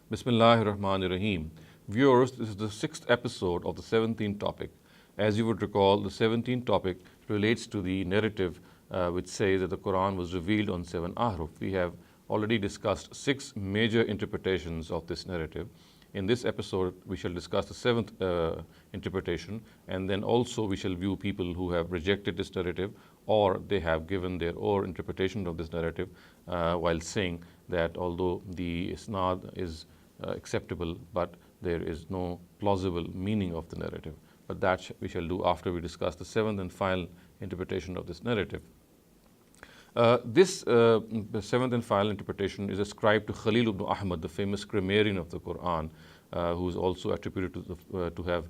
Bismillahirrahmanirrahim. Viewers, this is the 6th episode of the 17th topic. As you would recall, the 17th topic relates to the narrative which says that the Quran was revealed on 7 Ahruf. We have already discussed 6 major interpretations of this narrative. In this episode, we shall discuss the 7th interpretation, and then also we shall view people who have rejected this narrative or they have given their own interpretation of this narrative while saying that although the isnad is acceptable, but there is no plausible meaning of the narrative. But that we shall do after we discuss the 7th and final interpretation of this narrative. The 7th and final interpretation is ascribed to Khalil ibn Ahmad, the famous grammarian of the Qur'an, who is also attributed to have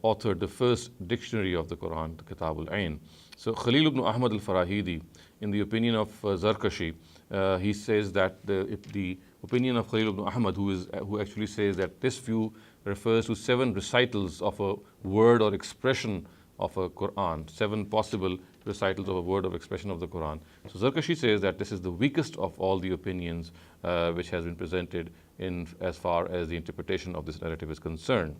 authored the first dictionary of the Qur'an, the Kitab al-Ain. So Khalil ibn Ahmad al-Farahidi, in the opinion of Zarkashi, he says that the opinion of Khalil ibn Ahmad, who actually says that this view refers to 7 recitals of a word or expression of a Qur'an, 7 possible recitals of a word or expression of the Qur'an. So Zarkashi says that this is the weakest of all the opinions which has been presented in as far as the interpretation of this narrative is concerned.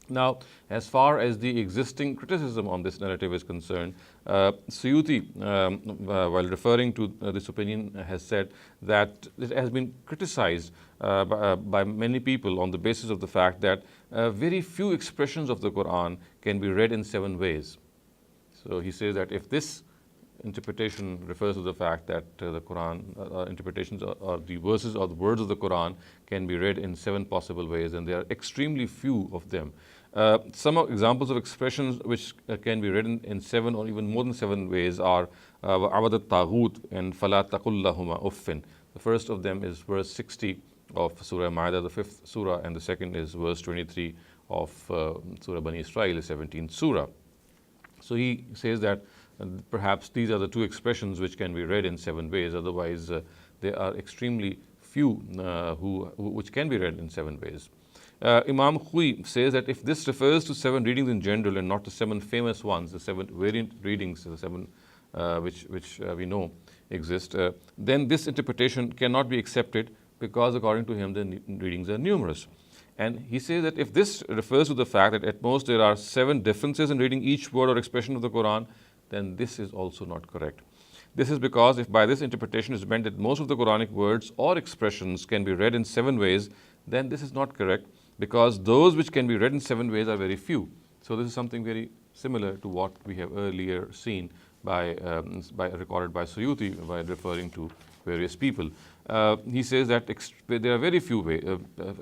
Now, as far as the existing criticism on this narrative is concerned, Suyuti, while referring to this opinion, has said that it has been criticized by many people on the basis of the fact that very few expressions of the Quran can be read in 7 ways. So he says that if this interpretation refers to the fact that the Quran interpretations or the verses or the words of the Quran can be read in 7 possible ways, and there are extremely few of them. Some examples of expressions which can be written in 7 or even more than 7 ways are Awadat Taghut and Fala Taqul Lahuma Uffin. The first of them is verse 60 of Surah Ma'idah, the 5th surah, and the second is verse 23 of Surah Bani Israel, the 17th surah. So he says that perhaps these are the 2 expressions which can be read in 7 ways. Otherwise, there are extremely few which can be read in 7 ways. Imam Khui says that if this refers to 7 readings in general and not the 7 famous ones, the 7 variant readings, the 7 which we know exist, then this interpretation cannot be accepted because according to him the readings are numerous. And he says that if this refers to the fact that at most there are 7 differences in reading each word or expression of the Quran, then this is also not correct. This is because if by this interpretation is meant that most of the Quranic words or expressions can be read in 7 ways, then this is not correct, because those which can be read in 7 ways are very few. So this is something very similar to what we have earlier seen recorded by Suyuti by referring to various people. He says that there are very few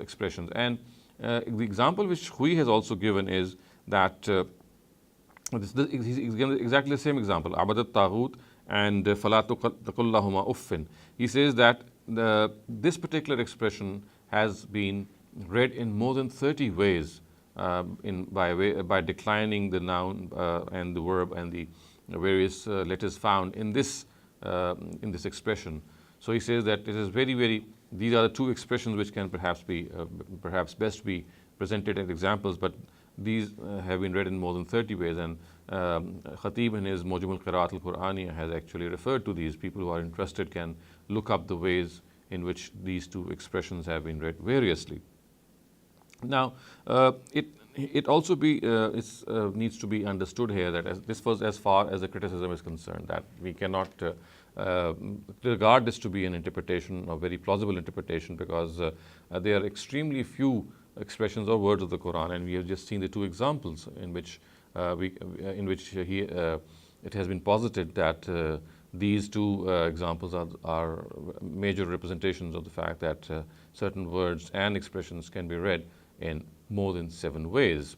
expressions, and the example which Hui has also given is that he's given exactly the same example, Abadat Taghut and Fala Taqul Lahuma Uffin. He says that this particular expression has been read in more than 30 ways by declining the noun and the verb and the various letters found in this expression. So he says that it is these are the 2 expressions which can perhaps best be presented as examples, but these have been read in more than 30 ways, and Khatib in his Mujam al-Qira'at al-Qur'aniyya has actually referred to these. People who are interested can look up the ways in which these 2 expressions have been read variously. Now, it also needs to be understood here that this was as far as the criticism is concerned, that we cannot regard this to be an interpretation, a very plausible interpretation, because there are extremely few expressions or words of the Quran, and we have just seen the 2 examples in which it has been posited that these 2 examples are major representations of the fact that certain words and expressions can be read in more than 7 ways.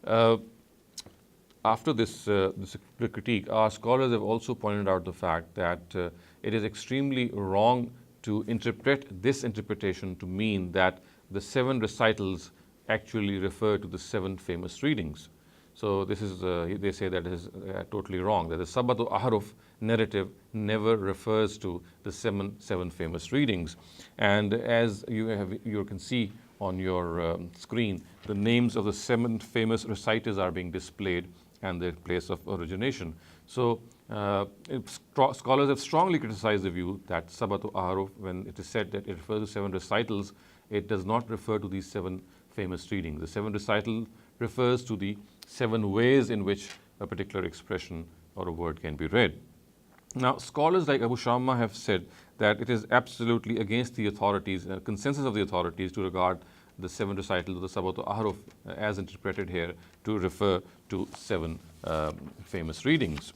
After this critique, our scholars have also pointed out the fact that it is extremely wrong to interpret this interpretation to mean that the 7 recitals actually refer to the 7 famous readings. So this is, they say that is totally wrong, that the Seven Ahruf narrative never refers to the 7 famous readings. And as you can see on your screen, the names of the 7 famous reciters are being displayed and their place of origination. So scholars have strongly criticized the view that Sabatu Ahruf, when it is said that it refers to 7 recitals, it does not refer to these 7 famous readings. The 7 recital refers to the 7 ways in which a particular expression or a word can be read. Now, scholars like Abu Shamma have said that it is absolutely against the authorities, consensus of the authorities, to regard the 7 recitals of the Seven Ahruf as interpreted here to refer to 7 famous readings.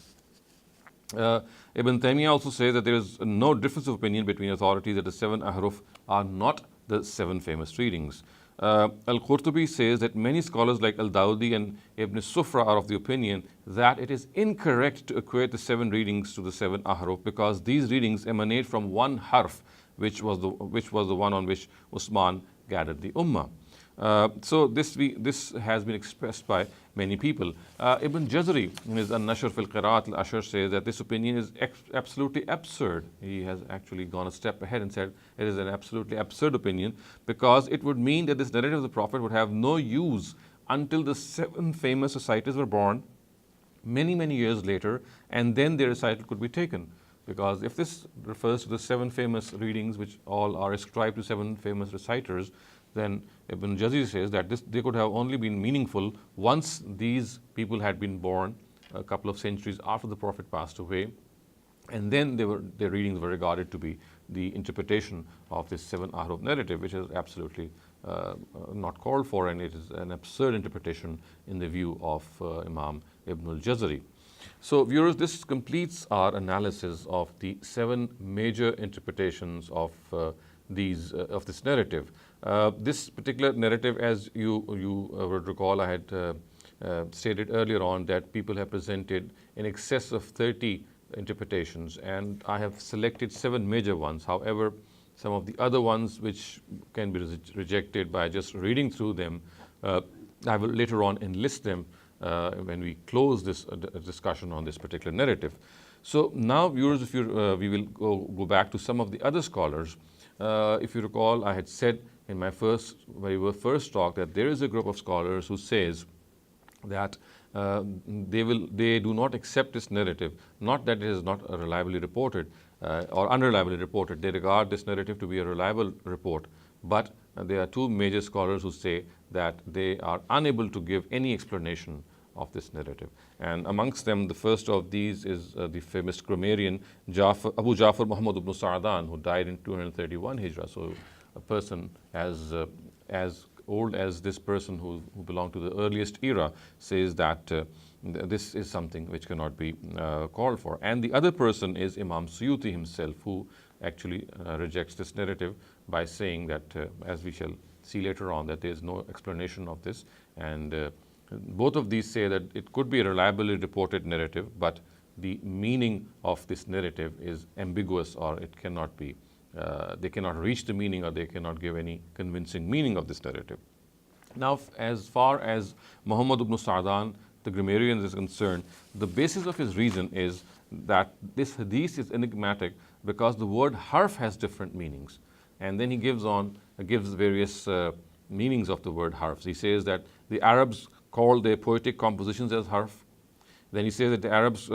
Ibn Taymiyyah also says that there is no difference of opinion between authorities that the 7 Ahruf are not the 7 famous readings. Al-Qurtubi says that many scholars like Al-Dawudi and Ibn Sufra are of the opinion that it is incorrect to equate the 7 readings to the 7 Ahruf, because these readings emanate from one harf, which was the one on which Usman gathered the Ummah. So this has been expressed by many people. Ibn Jazari, in his An-Nashr fil Qira'at al-Ashr, says that this opinion is absolutely absurd. He has actually gone a step ahead and said it is an absolutely absurd opinion, because it would mean that this narrative of the Prophet would have no use until the 7 famous reciters were born many, many years later, and then their recital could be taken. Because if this refers to the 7 famous readings, which all are ascribed to 7 famous reciters, then Ibn Jazari says that they could have only been meaningful once these people had been born a couple of centuries after the Prophet passed away, and then their readings were regarded to be the interpretation of this 7 Ahruf narrative, which is absolutely not called for, and it is an absurd interpretation in the view of Imam Ibn al-Jazari. So viewers, this completes our analysis of the 7 major interpretations of this narrative. This particular narrative, as you would recall, I had stated earlier on that people have presented in excess of 30 interpretations, and I have selected 7 major ones. However, some of the other ones which can be rejected by just reading through them, I will later on enlist them when we close this discussion on this particular narrative. So now, viewers, if we will go back to some of the other scholars. If you recall, I had said in my very first talk that there is a group of scholars who says that they do not accept this narrative, not that it is not reliably reported or unreliably reported. They regard this narrative to be a reliable report, but there are 2 major scholars who say that they are unable to give any explanation of this narrative. And amongst them, the first of these is the famous grammarian Abu Ja'far Muhammad ibn Sa'dan, who died in 231 Hijrah. So a person as old as this person who belonged to the earliest era says that this is something which cannot be called for. And the other person is Imam Suyuti himself, who actually rejects this narrative by saying that, as we shall see later on, that there is no explanation of this. And both of these say that it could be a reliably reported narrative, but the meaning of this narrative is ambiguous, or it cannot be, they cannot reach the meaning, or they cannot give any convincing meaning of this narrative. Now, as far as Muhammad ibn Sa'dan, the grammarian, is concerned, the basis of his reason is that this hadith is enigmatic because the word harf has different meanings. And then he gives various meanings of the word harf. He says that the Arabs called their poetic compositions as harf. Then he says that the Arabs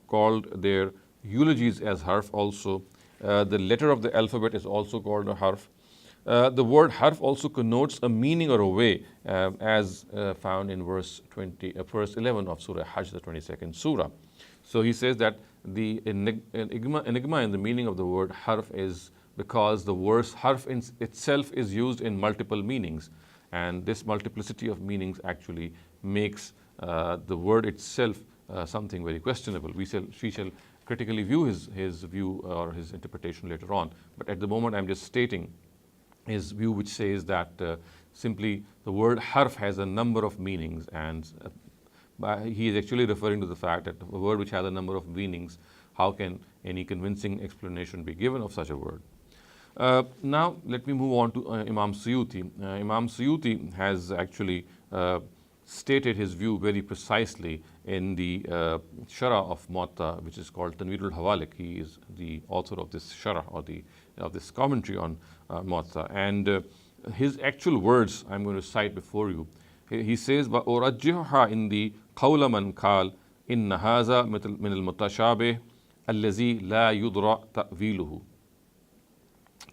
called their eulogies as harf also. The letter of the alphabet is also called a harf. The word harf also connotes a meaning or a way, as found in verse 11 of Surah Hajj, the 22nd Surah. So he says that the enigma in the meaning of the word harf is because the word harf in itself is used in multiple meanings. And this multiplicity of meanings actually makes the word itself something very questionable. We shall critically view his view or his interpretation later on. But at the moment, I'm just stating his view, which says that simply the word harf has a number of meanings, and he is actually referring to the fact that a word which has a number of meanings, how can any convincing explanation be given of such a word? Now, let me move on to Imam Suyuti. Imam Suyuti has actually stated his view very precisely in the Sharah of Muwatta, which is called Tanwir al-Hawalik. He is the author of this Sharah, or of this commentary on Muwatta. And his actual words I'm going to cite before you. He says, وَأُرَجِّحُهَا إِنْدِي قَوْلَ مَنْ قَالَ إِنَّ هَذَا مِنَ الْمُتَشَابِهِ الَّذِي لَا يُدْرَى تَأْوِيلُهُ.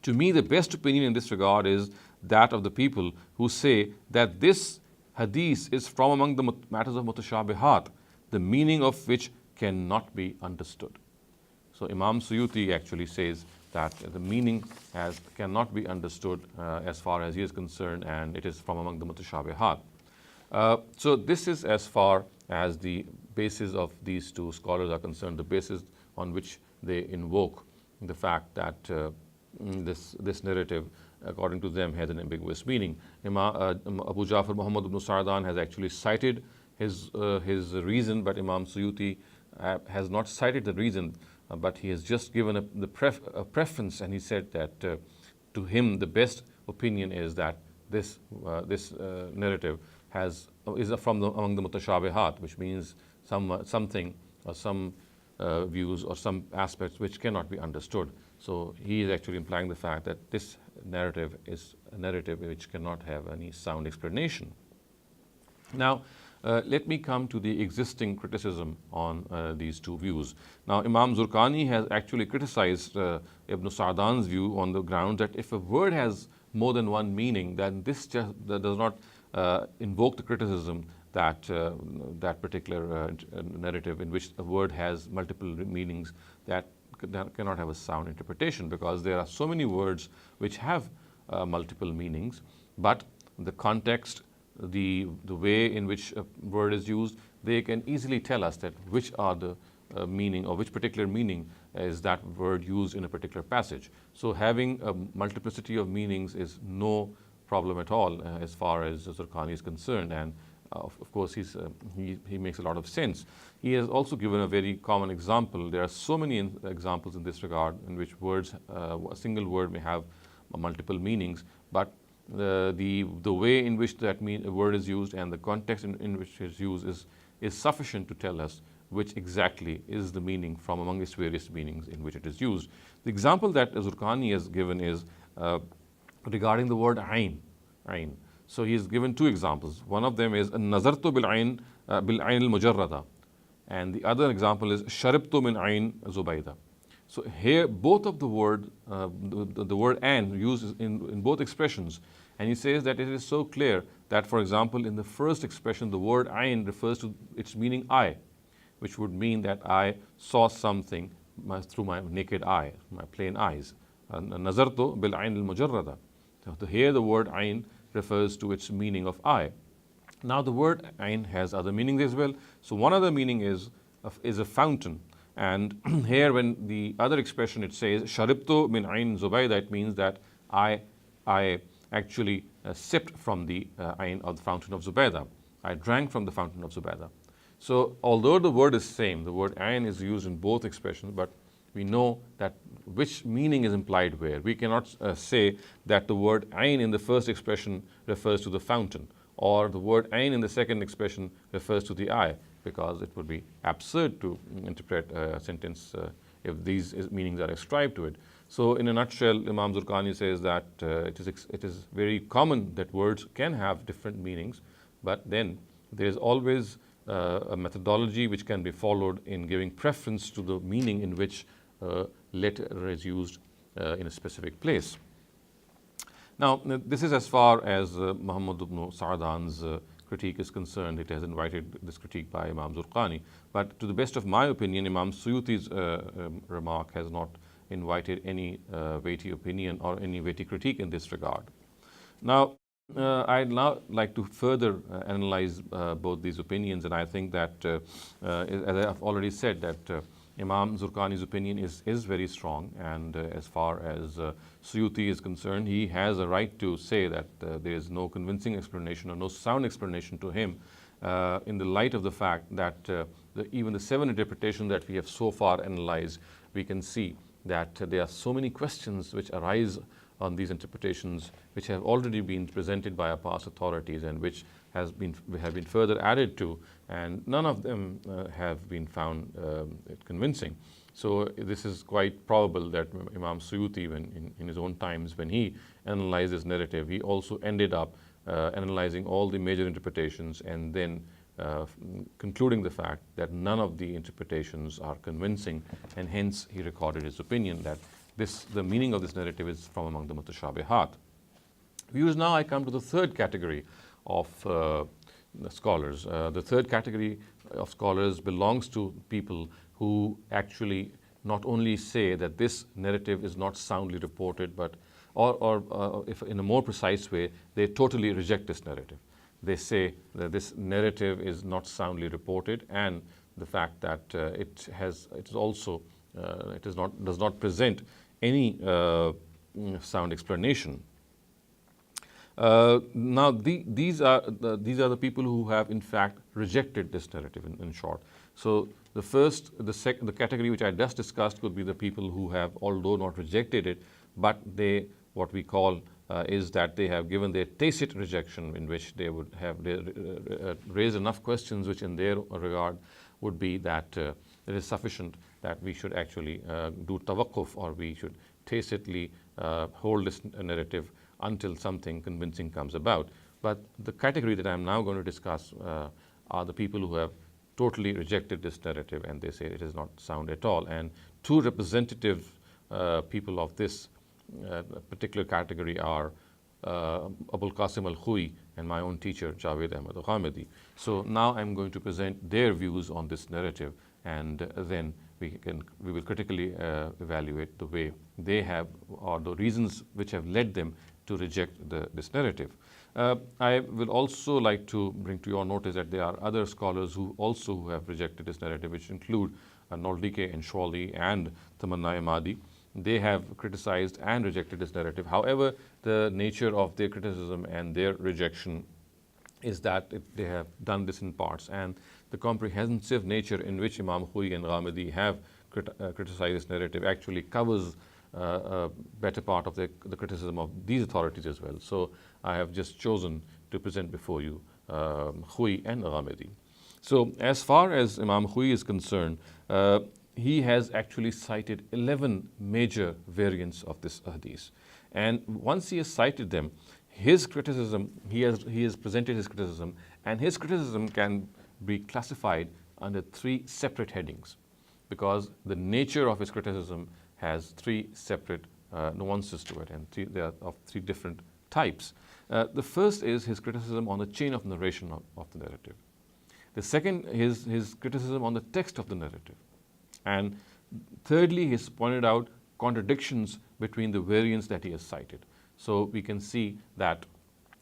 To me, the best opinion in this regard is that of the people who say that this hadith is from among the matters of mutashabihat, the meaning of which cannot be understood. So Imam Suyuti actually says that the meaning cannot be understood as far as he is concerned, and it is from among the mutashabihat. So this is as far as the basis of these two scholars are concerned, the basis on which they invoke the fact that this narrative, according to them, has an ambiguous meaning. Abu Ja'far Muhammad ibn Sa'dan has actually cited his reason, but Imam Suyuti has not cited the reason, but he has just given a preference, and he said that to him the best opinion is that this narrative is among the mutashabihat, which means something or some views or some aspects which cannot be understood. So he is actually implying the fact that this narrative is a narrative which cannot have any sound explanation. Now, let me come to the existing criticism on these two views. Now, Imam Zurqani has actually criticized Ibn Sa'dan's view on the ground that if a word has more than one meaning, then this just does not invoke the criticism that that particular narrative in which a word has multiple meanings, that cannot have a sound interpretation, because there are so many words which have multiple meanings, but the context, the way in which a word is used, they can easily tell us that which are the meaning, or which particular meaning is that word used in a particular passage. So having a multiplicity of meanings is no problem at all as far as Zurqani is concerned, and of course he makes a lot of sense. He has also given a very common example. There are so many examples in this regard in which a single word may have multiple meanings, but the way in which that word is used and the context in which it is used is sufficient to tell us which exactly is the meaning from among its various meanings in which it is used. The example that Zurqani has given is regarding the word ayn. So he has given two examples. One of them is nazartu bil ayn al-mujarrada, and the other example is sharibtu min ayn Zubayda. So here both of the word ayn used in both expressions, and he says that it is so clear that, for example, in the first expression the word ayn refers to its meaning eye, which would mean that I saw something through my naked eye, my plain eyes. Nazartu bil ayn al-mujarrada. So here the word ayn refers to its meaning of eye. Now the word ayn has other meanings as well. So one other meaning is a fountain, and here when the other expression it says sharibtu min ayn Zubayda, it means that I actually sipped from the ayn, or the fountain of Zubayda. I drank from the fountain of Zubayda. So although the word is same, the word ayn is used in both expressions, but we know that which meaning is implied where. We cannot say that the word ayn in the first expression refers to the fountain, or the word ayn in the second expression refers to the eye, because it would be absurd to interpret a sentence if these meanings are ascribed to it. So in a nutshell, Imam Zurqani says that it is very common that words can have different meanings, but then there is always a methodology which can be followed in giving preference to the meaning in which letter is used in a specific place. Now, this is as far as Muhammad ibn Sa'dan's critique is concerned. It has invited this critique by Imam Zurqani. But to the best of my opinion, Imam Suyuti's remark has not invited any weighty opinion or any weighty critique in this regard. Now, I'd now like to further analyze both these opinions, and I think that, as I've already said, that Imam Zurqani's opinion is very strong, and as far as Suyuti is concerned, he has a right to say that there is no convincing explanation or no sound explanation to him in the light of the fact that even the seven interpretations that we have so far analyzed, we can see that there are so many questions which arise on these interpretations, which have already been presented by our past authorities and which have been further added to, and none of them have been found convincing. So this is quite probable that Imam Suyuti, in his own times, when he analyzed this narrative, he also ended up analyzing all the major interpretations and then concluding the fact that none of the interpretations are convincing, and hence he recorded his opinion that the meaning of this narrative is from among the mutashabihat. Views. Now I come to the third category of scholars. The third category of scholars belongs to people who actually not only say that this narrative is not soundly reported, but or if in a more precise way, they totally reject this narrative. They say that this narrative is not soundly reported, and the fact that it does not present any sound explanation. Now, these are the people who have in fact rejected this narrative. In short, so the category which I just discussed could be the people who have, although not rejected it, but what we call is that they have given their tacit rejection, in which they would have raised enough questions which in their regard would be that it is sufficient that we should actually do tawaqquf, or we should tacitly hold this narrative until something convincing comes about. But the category that I am now going to discuss are the people who have totally rejected this narrative, and they say it is not sound at all. And two representative people of this particular category are Abul Qasim al-Khu'i and my own teacher Javed Ahmad Ghamidi. So now I'm going to present their views on this narrative, and then we will critically evaluate the way they have, or the reasons which have led them to reject this narrative. I will also like to bring to your notice that there are other scholars who have rejected this narrative, which include Noldike and Shawli and Tamanna Ahmadi. They have criticized and rejected this narrative. However, the nature of their criticism and their rejection is that they have done this in parts, and the comprehensive nature in which Imam Khu'i and Ghamidi have criticized this narrative actually covers a better part of the criticism of these authorities as well. So I have just chosen to present before you Khu'i and Ghamidi. So as far as Imam Khu'i is concerned, he has actually cited 11 major variants of this hadith. And once he has cited them, his criticism, he has presented his criticism, and his criticism can be classified under three separate headings, because the nature of his criticism has three separate nuances to it, and they are of three different types. The first is his criticism on the chain of narration of the narrative. The second is his criticism on the text of the narrative. And thirdly, he's pointed out contradictions between the variants that he has cited. So we can see that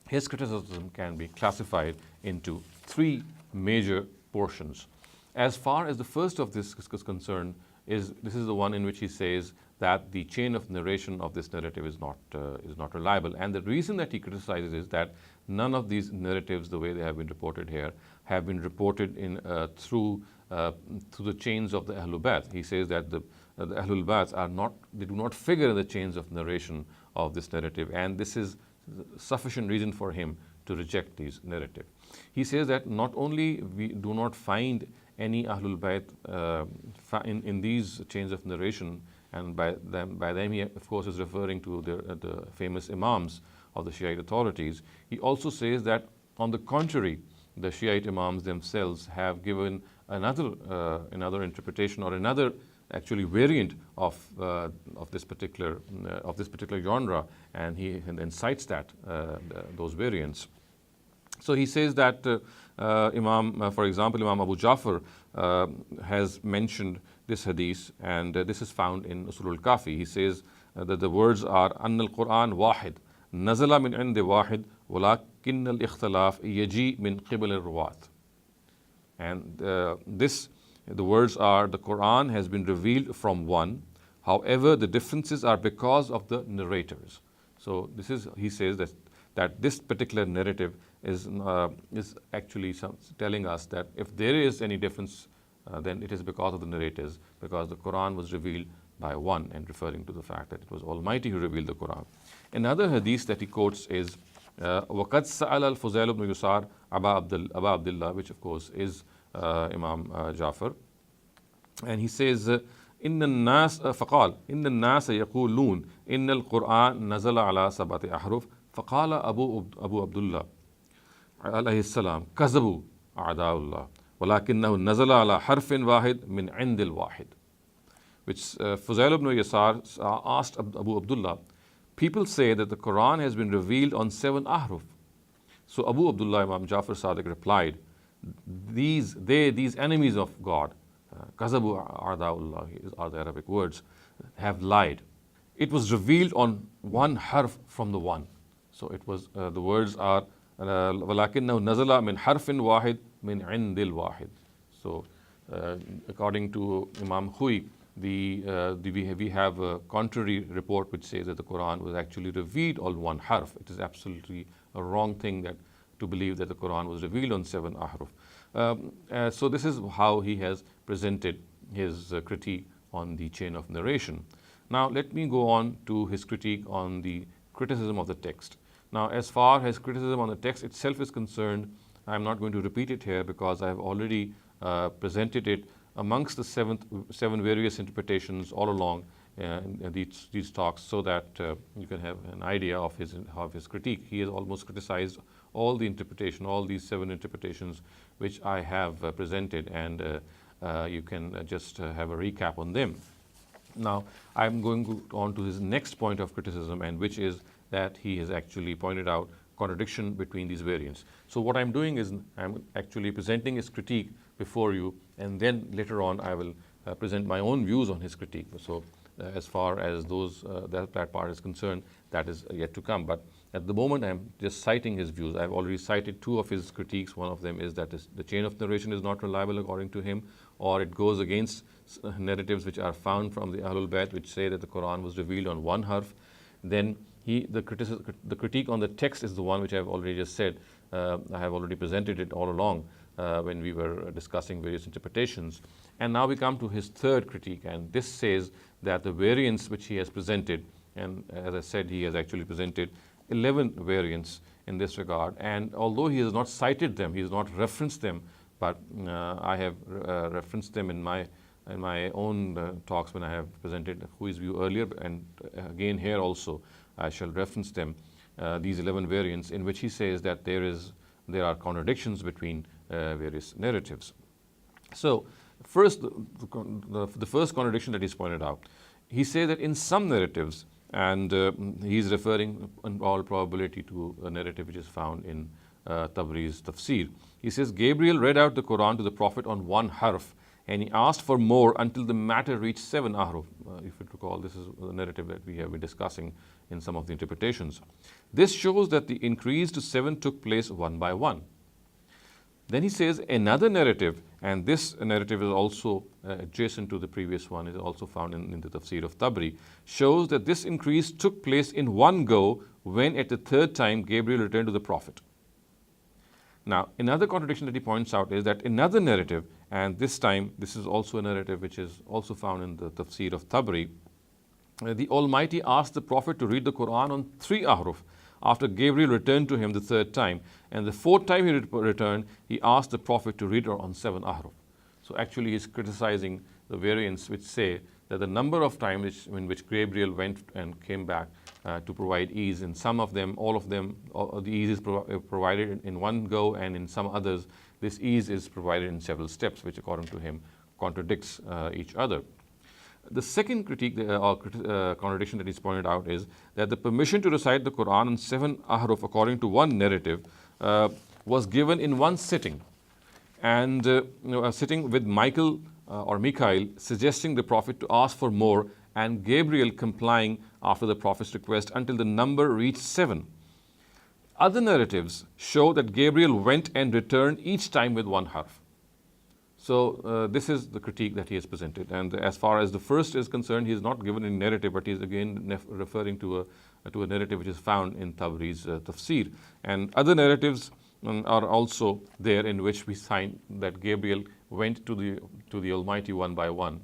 his criticism can be classified into three major portions. As far as the first of this is concerned, this is the one in which he says that the chain of narration of this narrative is not reliable. And the reason that he criticizes is that none of these narratives, the way they have been reported here, have been reported in through the chains of the Ahlul Bayt. He says that the Ahlul Bayt do not figure in the chains of narration of this narrative, and this is sufficient reason for him to reject these narrative. He says that not only we do not find any Ahlul Bayt in these chains of narration, and by them he of course is referring to the famous Imams of the Shiite authorities. He also says that on the contrary, the Shiite Imams themselves have given another interpretation, or another actually variant of this particular genre, and he then cites those variants. So he says that for example, Imam Abu Ja'far has mentioned this hadith, and this is found in Usul al-Kafi. He says that the words are Anna al-Qur'an wahid, nazala min indi wahid, walakin al-ikhtilaf yaji min qibal al-ruwat. And the words are, the Qur'an has been revealed from one, however the differences are because of the narrators. So he says that this particular narrative is actually telling us that if there is any difference, then it is because of the narrators, because the Quran was revealed by one, and referring to the fact that it was Almighty who revealed the Quran. Another hadith that he quotes is وَقَدْ سَأَلَ الْفُزَيْلُ بْنُ يُسَارَ أَبَا Abdullah, which of course is Imam Ja'far. And he says, إِنَّ النَّاسَ فَقَالَ إِنَّ النَّاسَ يَقُولُونَ إِنَّ الْقُرْآنَ نَزَلَ عَلَى سَبْعَةِ أَحْرُفٍ فَقَالَ أبو عبد عليه السلام كذبوا أعداء الله ولكنه نزل على حرف واحد من عند الواحد. Which Fuzail ibn Yasar asked Abu Abdullah, People say that the Quran has been revealed on 7 ahruf. So Abu Abdullah Imam Jafar Sadiq replied, these enemies of God, kazabu a'da'ullah are the Arabic words, have lied. It was revealed on one harf from the one. So it was, the words are, وَلَكِنَّهُ نَزَلَ مِنْ حَرْفٍ وَاحِدٍ مِنْ عِنْدِ الْوَاحِدِ. So according to Imam Hui, we have a contrary report which says that the Quran was actually revealed on one harf. It is absolutely a wrong thing to believe that the Quran was revealed on 7 ahruf. So this is how he has presented his critique on the chain of narration. Now let me go on to his critique on the criticism of the text. Now as far as criticism on the text itself is concerned, I am not going to repeat it here because I have already presented it amongst the seven various interpretations all along in these talks, so that you can have an idea of his critique. He has almost criticized all the interpretation, all these 7 interpretations which I have presented, and you can just have a recap on them. Now I'm going on to his next point of criticism, and which is that he has actually pointed out contradiction between these variants. So what I'm doing is I'm actually presenting his critique before you, and then later on I will present my own views on his critique. So as far as that part is concerned, that is yet to come. But at the moment I'm just citing his views. I've already cited 2 of his critiques. One of them is that the chain of narration is not reliable according to him, or it goes against narratives which are found from the Ahlul Bayt which say that the Quran was revealed on one harf. Then the critique on the text is the one which I've already just said. I have already presented it all along when we were discussing various interpretations. And now we come to his third critique, and this says that the variants which he has presented, and as I said, he has actually presented 11 variants in this regard, and although he has not cited them, he has not referenced them, but I have referenced them in my own talks when I have presented Hui's view earlier, and again here also I shall reference them, these 11 variants in which he says that there are contradictions between various narratives. So first, the first contradiction that he's pointed out, he says that in some narratives, and he's referring in all probability to a narrative which is found in Tabri's tafsir. He says Gabriel read out the Quran to the Prophet on one harf, and he asked for more until the matter reached 7 ahruf. If you recall, this is the narrative that we have been discussing in some of the interpretations. This shows that the increase to 7 took place one by one. Then he says another narrative, and this narrative is also adjacent to the previous one, is also found in the tafsir of Tabri, shows that this increase took place in one go when at the 3rd time Gabriel returned to the Prophet. Now, another contradiction that he points out is that another narrative, and this time this is also a narrative which is also found in the tafsir of Tabri, the Almighty asked the Prophet to read the Quran on 3 ahruf after Gabriel returned to him the 3rd time, and the 4th time he returned, he asked the Prophet to read it on 7 ahruf. So actually he's criticizing the variants which say that the number of times in which Gabriel went and came back to provide ease, in some of them, all of them, the ease is provided in one go, and in some others this ease is provided in several steps, which according to him contradicts each other. The second critique or contradiction that is pointed out is that the permission to recite the Quran in 7 ahruf according to one narrative was given in one sitting, and a sitting with Michael or Mikhail suggesting the Prophet to ask for more, and Gabriel complying after the Prophet's request until the number reached 7. Other narratives show that Gabriel went and returned each time with one harf. So this is the critique that he has presented, and as far as the first is concerned, he is not given a narrative, but he is again referring to a narrative which is found in Tabri's tafsir. And other narratives are also there in which we find that Gabriel went to the Almighty one by one,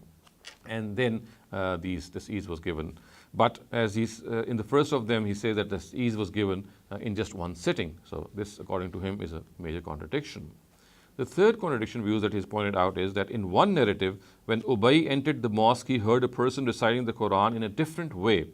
and then this ease was given. But as he's in the first of them, he says that this ease was given in just one sitting. So this, according to him, is a major contradiction. The third contradiction views that he's pointed out is that in one narrative, when Ubay entered the mosque, he heard a person reciting the Quran in a different way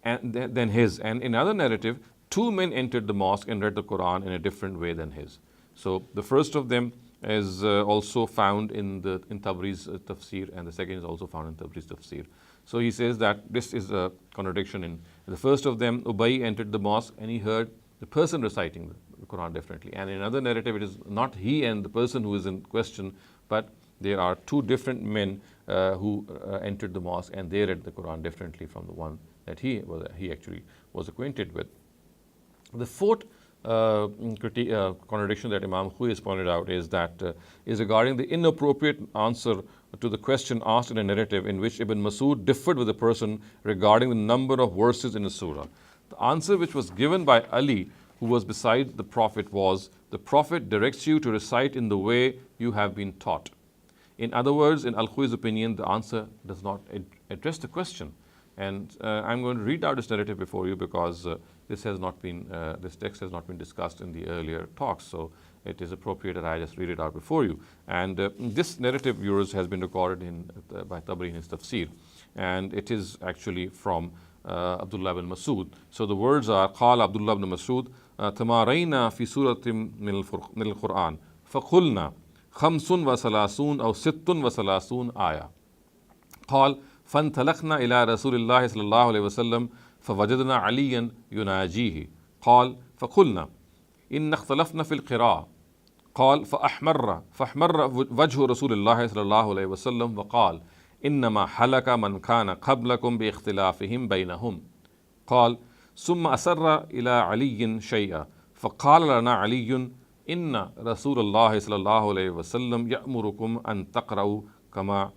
than his. And in another narrative, 2 men entered the mosque and read the Quran in a different way than his. So the first of them is also found in Tabri's tafsir, and the second is also found in Tabri's tafsir. So he says that this is a contradiction The first of them, Ubay, entered the mosque and he heard the person reciting the Quran differently. And in another narrative, it is not he and the person who is in question, but there are two different men who entered the mosque and they read the Quran differently from the one that he actually was acquainted with. The fourth contradiction that Imam Khui has pointed out is regarding the inappropriate answer to the question asked in a narrative in which Ibn Masud differed with the person regarding the number of verses in the surah. The answer which was given by Ali, who was beside the Prophet, was, "The Prophet directs you to recite in the way you have been taught." In other words, in Al-Khui's opinion, the answer does not address the question. And I'm going to read out this narrative before you because this text has not been discussed in the earlier talks. So it is appropriate that I just read it out before you. And this narrative, viewers, has been recorded by Tabari in his tafsir. And it is actually from Abdullah ibn Masud. So the words are, قال Abdullah ibn Masud, تمارينا في سورة من القرآن فقلنا خمس وثلاثون أو ست وثلاثون آية. قال فانطلقنا إلى رسول الله صلى الله عليه وسلم فوجدنا عليا يناجيه. قال فقلنا إن اختلفنا في القراءة. قال فأحمر وجه رسول الله صلى الله عليه وسلم وقال إنما حلك من كان قبلكم باختلافهم بينهم. قال ثم أسر إلى علي شيئا فقال لنا علي إن رسول الله صلى الله عليه وسلم يأمركم أن تقرأوا كما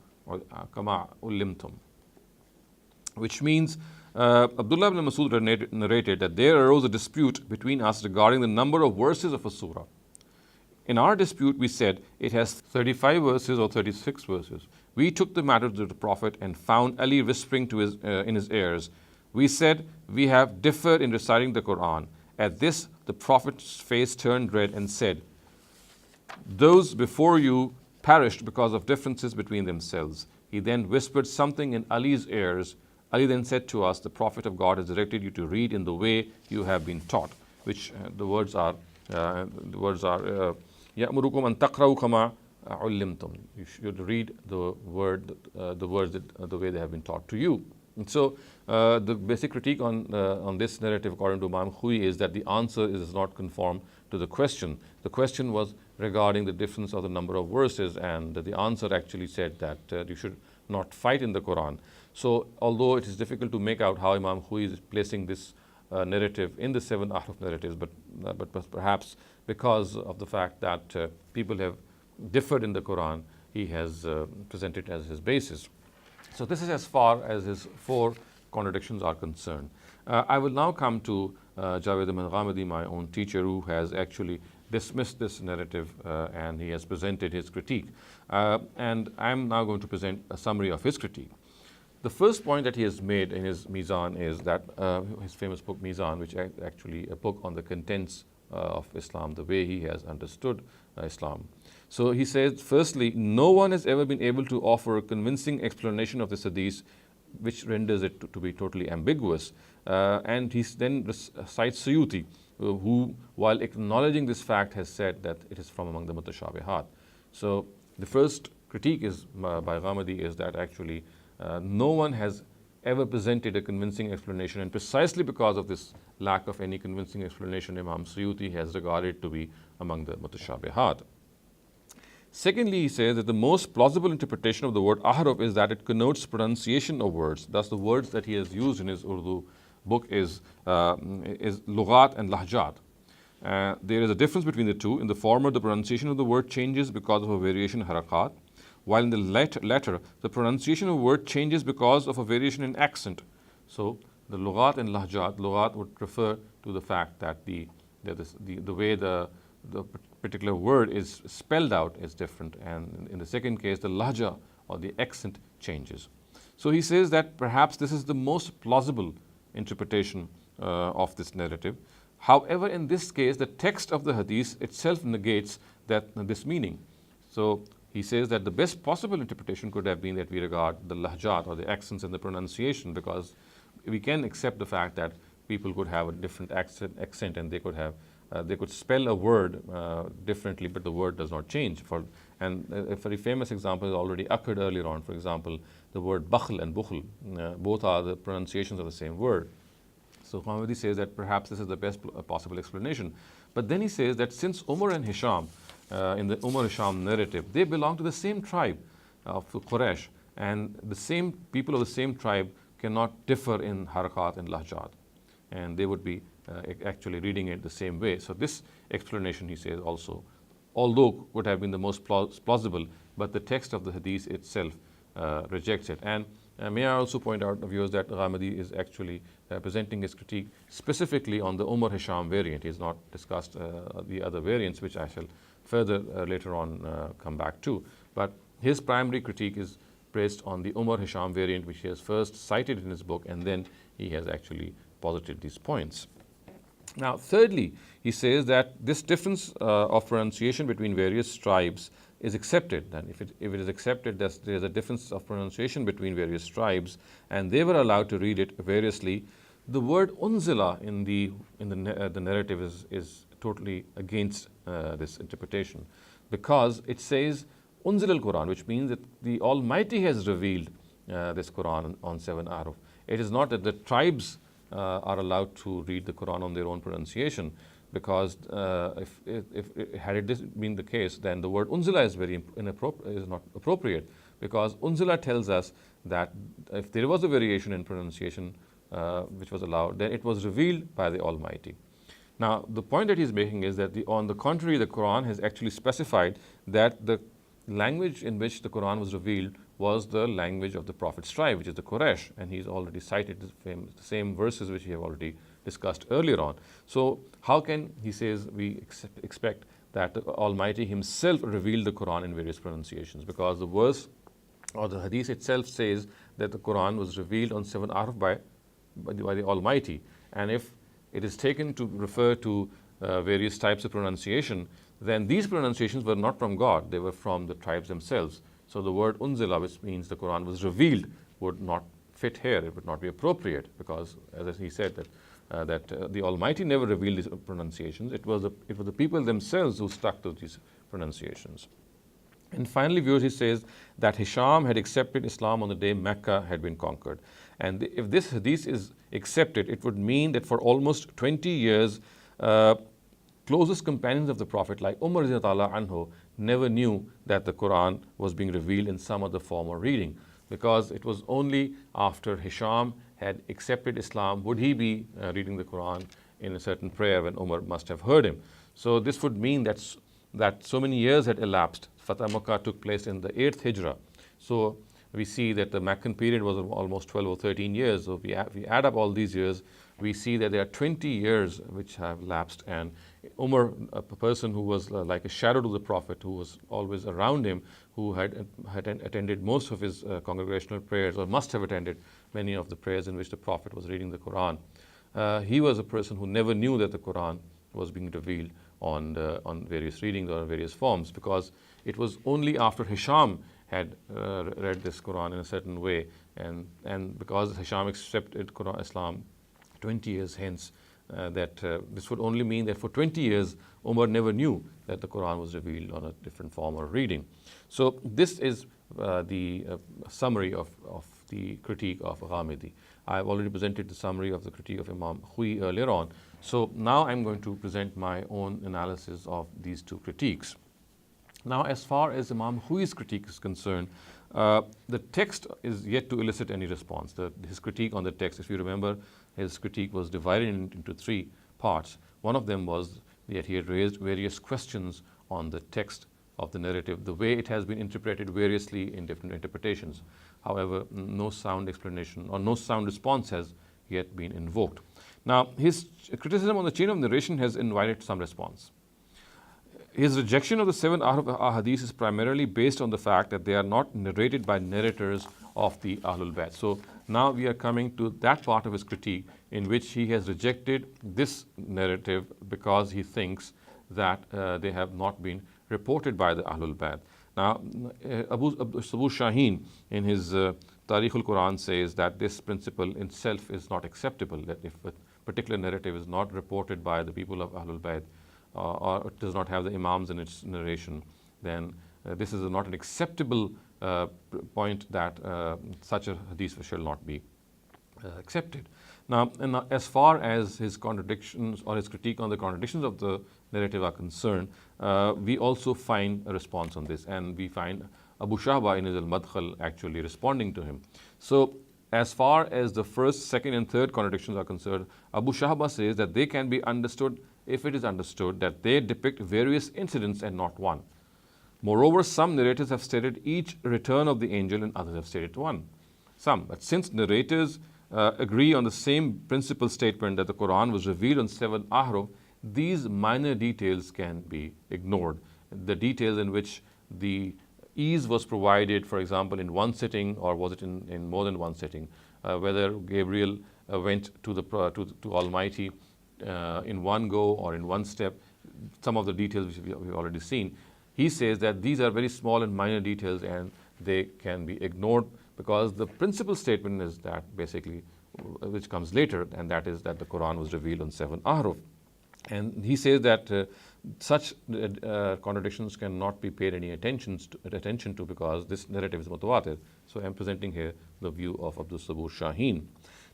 علمتم. Which means Abdullah ibn Masud narrated that there arose a dispute between us regarding the number of verses of a surah. In our dispute, we said it has 35 verses or 36 verses. We took the matter to the Prophet and found Ali whispering to in his ears. We said, we have differed in reciting the Quran. At this, the Prophet's face turned red and said, those before you perished because of differences between themselves. He then whispered something in Ali's ears. Ali then said to us, the Prophet of God has directed you to read in the way you have been taught, which the words are يَأْمُرُكُمْ أَن تَقْرَأُوا كَمَا عُلِّمْتُمْ. You should read the words the way they have been taught to you. And so the basic critique on this narrative according to Imam Khui is that the answer does not conform to the question. The question was regarding the difference of the number of verses, and the answer actually said that you should not fight in the Quran. So although it is difficult to make out how Imam Khui is placing this narrative in the Seven Ahruf Narratives, but perhaps because of the fact that people have differed in the Quran, he has presented as his basis. So this is as far as his four contradictions are concerned. I will now come to Javed Ghamidi, my own teacher, who has actually dismissed this narrative and he has presented his critique. And I'm now going to present a summary of his critique. The first point that he has made in his Mizan is that his famous book Mizan, which is actually a book on the contents of Islam, the way he has understood Islam. So he says, firstly, no one has ever been able to offer a convincing explanation of this hadith, which renders it to be totally ambiguous. And he then cites Suyuti, who, while acknowledging this fact, has said that it is from among the mutashabihat. So the first critique is by Ghamidi is that actually no one has ever presented a convincing explanation, and precisely because of this lack of any convincing explanation, Imam Suyuti has regarded it to be among the mutashabihat. Secondly, he says that the most plausible interpretation of the word ahruf is that it connotes pronunciation of words. Thus, the words that he has used in his Urdu book is lughat and lahjat. There is a difference between the two. In the former, the pronunciation of the word changes because of a variation in harakat, while in the latter, the pronunciation of a word changes because of a variation in accent. So, the lughat and lahjat, lughat would refer to the fact that the way the particular word is spelled out is different, and in the second case, the lahja or the accent changes. So he says that perhaps this is the most plausible interpretation of this narrative. However, in this case, the text of the hadith itself negates this meaning. So he says that the best possible interpretation could have been that we regard the lahjat or the accents and the pronunciation, because we can accept the fact that people could have a different accent and they could spell a word differently, but the word does not change. And a very famous example has already occurred earlier on. For example, the word bakhl and bukhl, both are the pronunciations of the same word. So Ghamidi says that perhaps this is the best possible explanation. But then he says that since Umar and Hisham, in the Umar-Hisham narrative, they belong to the same tribe of Quraysh, and the same people of the same tribe cannot differ in harakat and lahjat, and they would be actually reading it the same way. So this explanation, he says, also, although would have been the most plausible, but the text of the hadith itself rejects it. And may I also point out, viewers, that Ghamidi is actually presenting his critique specifically on the Umar-Hisham variant. He has not discussed the other variants, which I shall further later on come back to. But his primary critique is based on the Umar-Hisham variant, which he has first cited in his book, and then he has actually posited these points. Now, thirdly, he says that this difference of pronunciation between various tribes is accepted. And if it is accepted that there is a difference of pronunciation between various tribes, and they were allowed to read it variously, the word unzila in the narrative is totally against this interpretation, because it says unzil al-Quran, which means that the Almighty has revealed this Quran on Seven Ahruf. It is not that the tribes are allowed to read the Quran on their own pronunciation, because had this been the case, then the word unzila is is not appropriate, because unzila tells us that if there was a variation in pronunciation which was allowed, then it was revealed by the Almighty. Now, the point that he's making is that on the contrary, the Quran has actually specified that the language in which the Quran was revealed was the language of the Prophet's tribe, which is the Quraysh, and he's already cited the same verses which we have already discussed earlier on. So how can, he says, we expect that the Almighty himself revealed the Quran in various pronunciations? Because the verse or the hadith itself says that the Quran was revealed on Seven Ahruf by the Almighty. And if it is taken to refer to various types of pronunciation, then these pronunciations were not from God, they were from the tribes themselves. So the word unzila, which means the Quran was revealed, would not fit here. It would not be appropriate, because as he said that the Almighty never revealed these pronunciations. It was the people themselves who stuck to these pronunciations. And finally, viewers, he says that Hisham had accepted Islam on the day Mecca had been conquered. And if this hadith is accepted, it would mean that for almost 20 years, closest companions of the Prophet, like Umar anhu, never knew that the Quran was being revealed in some other form or reading, because it was only after Hisham had accepted Islam would he be reading the Quran in a certain prayer when Umar must have heard him. So this would mean that so many years had elapsed. Fatah Makkah took place in the 8th Hijrah. So we see that the Meccan period was almost 12 or 13 years. So if we add up all these years, we see that there are 20 years which have lapsed, and Umar, a person who was like a shadow to the Prophet, who was always around him, who had attended most of his congregational prayers, or must have attended many of the prayers in which the Prophet was reading the Quran. He was a person who never knew that the Quran was being revealed on various readings or various forms, because it was only after Hisham had read this Quran in a certain way, and because Hisham accepted Quran Islam 20 years hence, this would only mean that for 20 years Umar never knew that the Quran was revealed on a different form or reading. So this is the summary of the critique of Ghamidi. I have already presented the summary of the critique of Imam Hui earlier on. So now I'm going to present my own analysis of these two critiques. Now, as far as Imam Hui's critique is concerned, the text is yet to elicit any response. His critique on the text, if you remember, his critique was divided into three parts. One of them was that he had raised various questions on the text of the narrative, the way it has been interpreted variously in different interpretations. However, no sound explanation or no sound response has yet been invoked. Now, his criticism on the chain of narration has invited some response. His rejection of the Seven Ahruf Ahadith is primarily based on the fact that they are not narrated by narrators of the Ahlul Bayt. So now we are coming to that part of his critique in which he has rejected this narrative because he thinks that they have not been reported by the Ahlul Bayt. Now, Abu Shaheen in his Tarikh al-Quran says that this principle in itself is not acceptable, that if a particular narrative is not reported by the people of Ahlul Bayt, or it does not have the Imams in its narration, then this is not an acceptable point that such a hadith shall not be accepted. Now, as far as his contradictions or his critique on the contradictions of the narrative are concerned, we also find a response on this, and we find Abu Shahba in his Al-Madkhal actually responding to him. So, as far as the first, second, and third contradictions are concerned, Abu Shahba says that they can be understood if it is understood that they depict various incidents and not one. Moreover, some narrators have stated each return of the angel and others have stated one. Some. But since narrators agree on the same principal statement that the Quran was revealed on 7 Ahruf, these minor details can be ignored. The details in which the ease was provided, for example, in one sitting, or was it in more than one sitting, whether Gabriel went to Almighty in one go or in one step, some of the details which we've already seen. He says that these are very small and minor details and they can be ignored, because the principal statement is that basically, which comes later, and that is that the Quran was revealed on 7 Ahruf. And he says that such contradictions cannot be paid any attention to because this narrative is mutawatir. So I'm presenting here the view of Abdul Sabur Shaheen.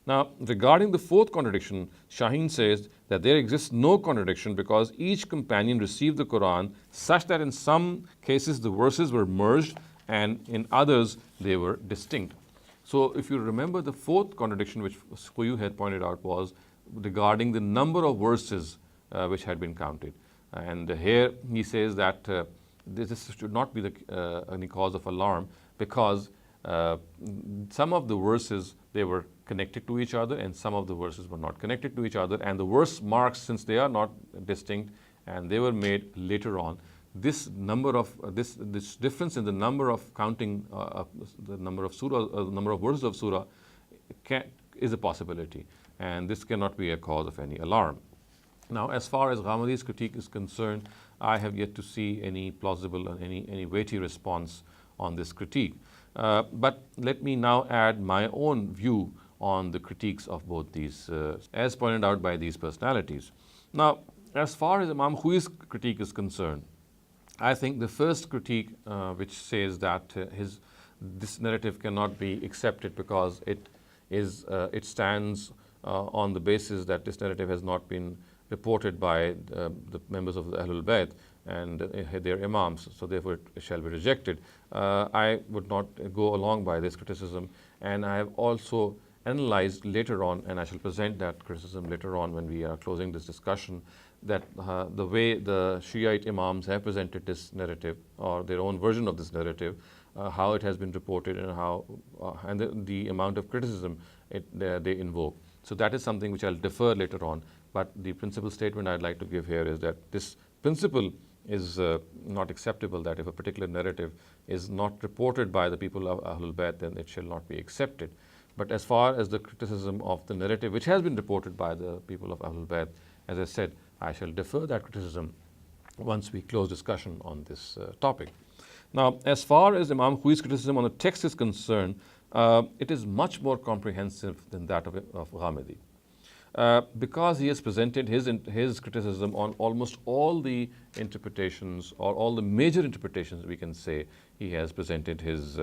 Now, regarding the fourth contradiction, Shaheen says that there exists no contradiction because each companion received the Quran such that in some cases the verses were merged and in others they were distinct. So if you remember, the fourth contradiction which Quyu had pointed out was regarding the number of verses which had been counted. And here he says that this should not be any cause of alarm, because some of the verses, they were connected to each other and some of the verses were not connected to each other, and the verse marks, since they are not distinct and they were made later on, this number of this difference in the number of counting the number of surah, number of verses of surah is a possibility, and this cannot be a cause of any alarm. Now, as far as Ghamidi's critique is concerned, I have yet to see any plausible and any weighty response on this critique. But let me now add my own view on the critiques of both these, as pointed out by these personalities. Now, as far as Imam Khui's critique is concerned, I think the first critique, which says that this narrative cannot be accepted because it stands on the basis that this narrative has not been reported by the members of the Ahlul Bayt and their imams, so therefore it shall be rejected. I would not go along by this criticism, and I have also analyzed later on, and I shall present that criticism later on when we are closing this discussion, that the way the Shiite imams have presented this narrative, or their own version of this narrative, how it has been reported and how and the amount of criticism they invoke. So that is something which I'll defer later on. But the principal statement I'd like to give here is that this principle is not acceptable, that if a particular narrative is not reported by the people of Ahlul Bayt, then it shall not be accepted. But as far as the criticism of the narrative which has been reported by the people of Ahlul Bayt, as I said, I shall defer that criticism once we close discussion on this topic. Now, as far as Imam Khui's criticism on the text is concerned, it is much more comprehensive than that of Ghamidi. Because he has presented his criticism on almost all the interpretations, or all the major interpretations, we can say, he has presented his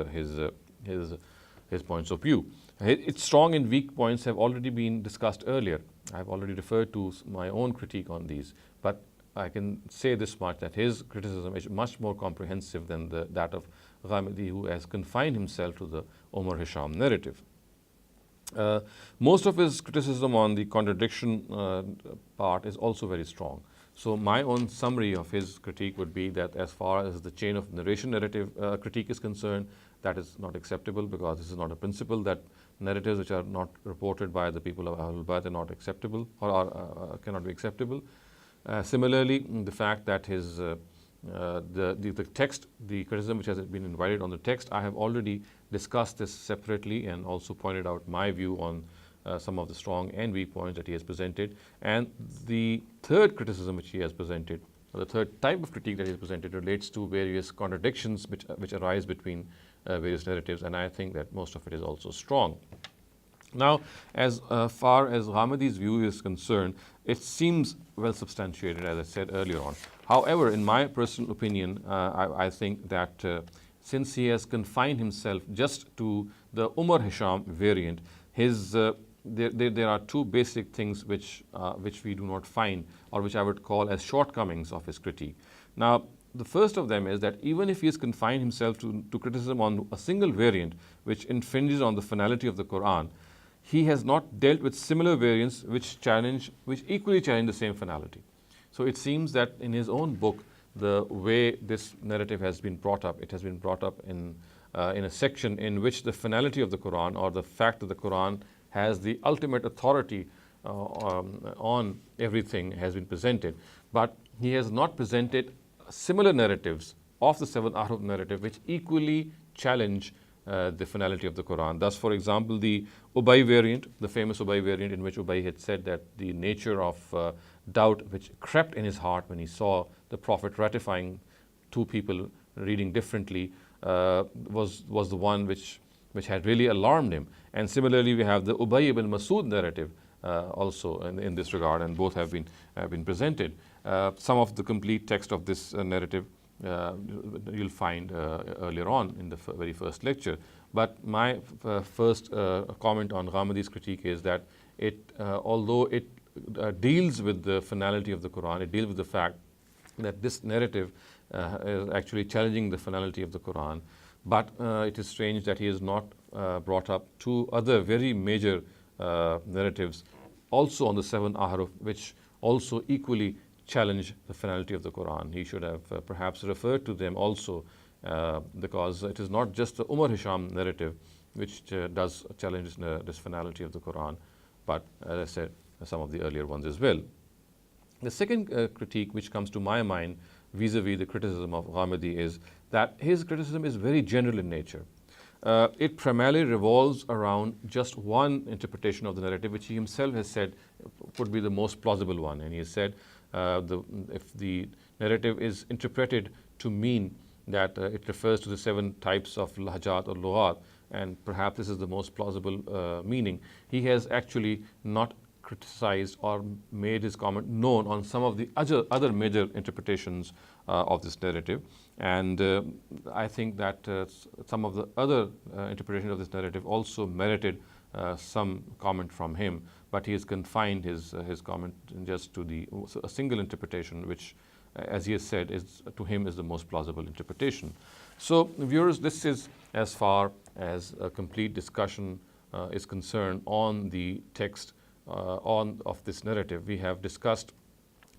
points of view. Its strong and weak points have already been discussed earlier. I've already referred to my own critique on these, but I can say this much, that his criticism is much more comprehensive than that of Ghamidi, who has confined himself to the Umar Hisham narrative. Most of his criticism on the contradiction part is also very strong. So my own summary of his critique would be that as far as the chain of narration narrative critique is concerned, that is not acceptable, because this is not a principle that narratives which are not reported by the people of Ahlul Bayt are not acceptable, or cannot be acceptable. Similarly, the fact that his the text, the criticism which has been invited on the text, I have already discussed this separately and also pointed out my view on some of the strong and weak points that he has presented. And the third criticism which he has presented, or the third type of critique that he has presented, relates to various contradictions which arise between various narratives, and I think that most of it is also strong. Now, as far as Ghamidi's view is concerned, it seems well substantiated, as I said earlier on. However, in my personal opinion, I think that since he has confined himself just to the Umar Hisham variant, his there are two basic things which we do not find, or which I would call as shortcomings of his critique. Now, the first of them is that even if he has confined himself to criticism on a single variant which infringes on the finality of the Quran, he has not dealt with similar variants which equally challenge the same finality. So it seems that in his own book, the way this narrative has been brought up, it has been brought up in a section in which the finality of the Quran, or the fact that the Quran has the ultimate authority on everything, has been presented. But he has not presented similar narratives of the Seven Ahruf narrative which equally challenge the finality of the Quran. Thus, for example, the Ubay variant, the famous Ubay variant, in which Ubay had said that the nature of doubt which crept in his heart when he saw the Prophet ratifying two people reading differently was the one which had really alarmed him. And similarly, we have the Ubay ibn Masud narrative also in this regard, and both have been presented. Some of the complete text of this narrative you'll find earlier on in the very first lecture. But my first comment on Ghamidi's critique is that although it deals with the finality of the Quran, it deals with the fact that this narrative is actually challenging the finality of the Quran. But it is strange that he has not brought up two other very major narratives also on the Seven Ahruf, which also equally challenge the finality of the Quran. He should have perhaps referred to them also, because it is not just the Umar Hisham narrative which does challenge this finality of the Quran, but as I said, some of the earlier ones as well. The second critique which comes to my mind vis-a-vis the criticism of Ghamidi is that his criticism is very general in nature. It primarily revolves around just one interpretation of the narrative, which he himself has said would be the most plausible one. And he has said if the narrative is interpreted to mean that it refers to the 7 types of lahjat or lughat, and perhaps this is the most plausible meaning, he has actually not criticized or made his comment known on some of the other major interpretations of this narrative. And I think that some of the other interpretations of this narrative also merited some comment from him, but he has confined his comment just to a single interpretation, which, as he has said, to him is the most plausible interpretation. So, viewers, this is as far as a complete discussion is concerned on the text of this narrative. We have discussed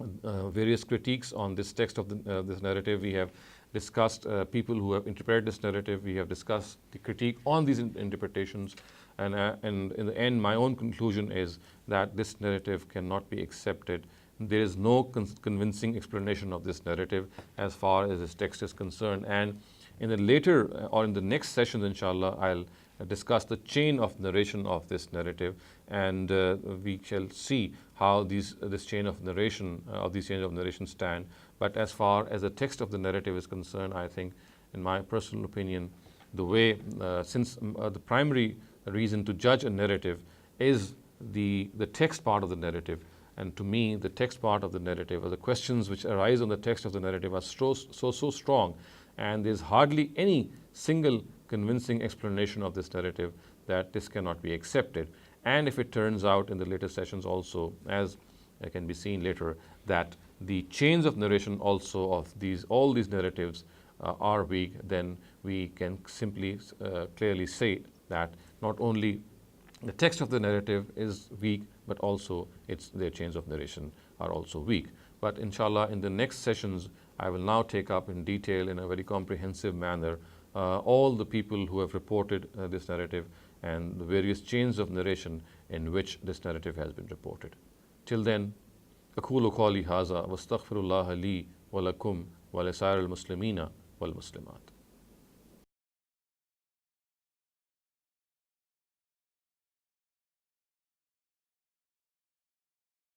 various critiques on this text of this narrative. We have discussed people who have interpreted this narrative. We have discussed the critique on these interpretations. And in the end, my own conclusion is that this narrative cannot be accepted. There is no convincing explanation of this narrative as far as this text is concerned. And in the later or in the next session, inshallah, I'll discuss the chain of narration of this narrative, and we shall see how these chain of narration stand. But as far as the text of the narrative is concerned, I think, in my personal opinion, the way since the primary reason to judge a narrative is the text part of the narrative, and to me, the text part of the narrative, or the questions which arise on the text of the narrative, are so strong, and there's hardly any single convincing explanation of this narrative that this cannot be accepted. And if it turns out in the later sessions also, as can be seen later, that the chains of narration also of all these narratives are weak, then we can simply clearly say that not only the text of the narrative is weak, but also their chains of narration are also weak. But inshallah, in the next sessions, I will now take up in detail, in a very comprehensive manner, all the people who have reported this narrative and the various chains of narration in which this narrative has been reported. Till then, أقول قولي هذا واستغفر الله لي ولكم ولسائر المسلمين والمسلمات.